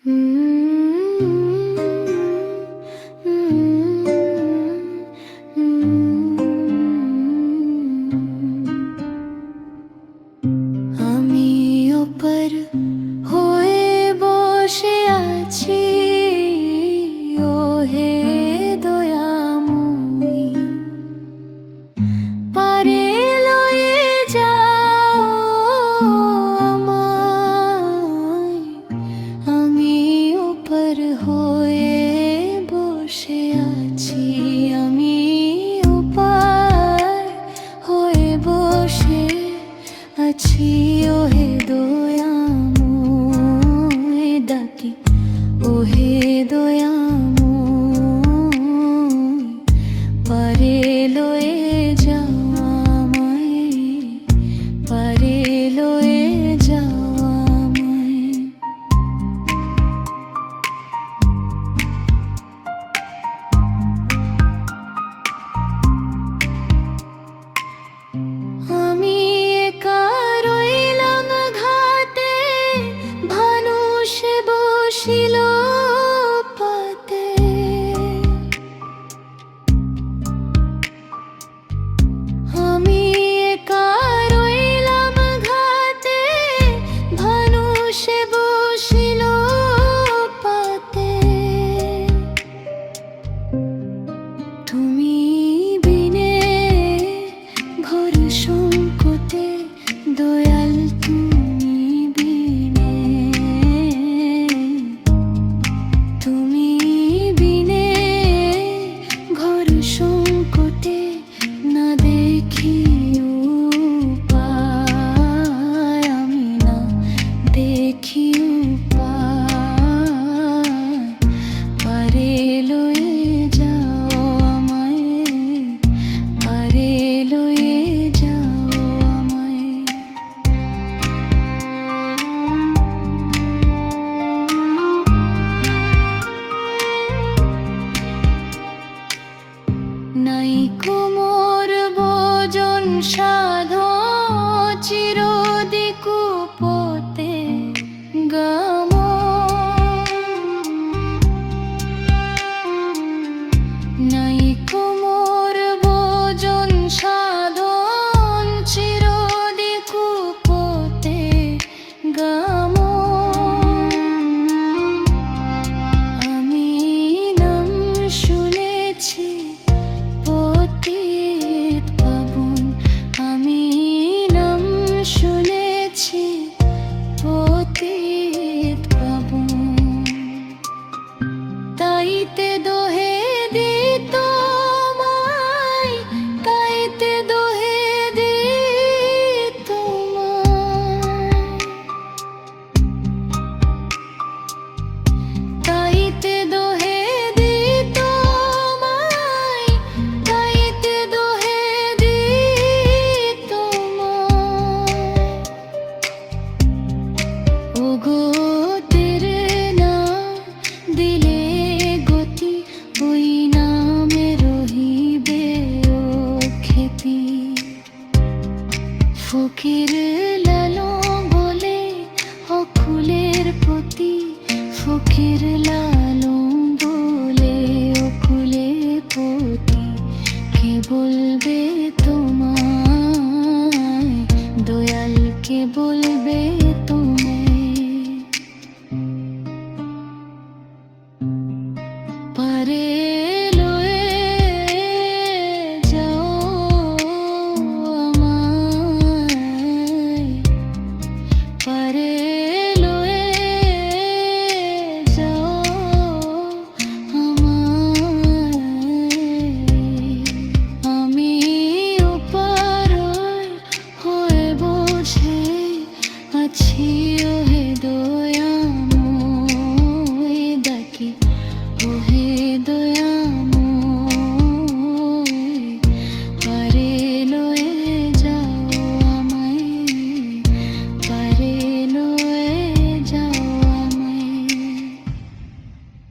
আমি ওপর হয়ে বসে আছি, ও হে দয়াময়ী, পারে লয়ে যাও আমায়। আমি ওপর হয়ে বসে আছি, আমি ওপার হয়ে বসে আছি, ও হে দয়াময়, ডাকি ও হে দয়াময়, পারে লয়ে যাও আমায়, পারে লয়ে যাও আমায়। আমি একা রইলাম ঘাটে, মানুষ বসিল পাতে। আমি একা রইলাম ঘাটে, মানুষ বসিল পাতে। তুমি বিনে ঘোর সংকটে, দয়াল তুমি বিনে, তুমি বিনে ঘোর সংকটে, না দেখি উপায়, আমি না দেখি উপায়, পারে লয়ে যাও আমায়, পারে লয়ে যাও আমায়। নাই কোমর ভোজন সাধন, চিরদিকু পথে গমন। নাই কোমর ভোজন সাধন, চিরদিকু পথে গমন। আমি নাম শুনেছি পতিত পাবন, আমি নাম শুনেছি পতিত পাবন। তাইতে দোহে দিত মাই, তাইতে দোহে দিত মাই, তাইতে দোহে দিত মাই, তাইতে দোহে দিত মাই। ওগো তেরে নাম দিলে গতি, ওই নামে রহিবে ও খ্যাতি। ফকির লালন বলে অকুলের প্রতি, ফকির লাল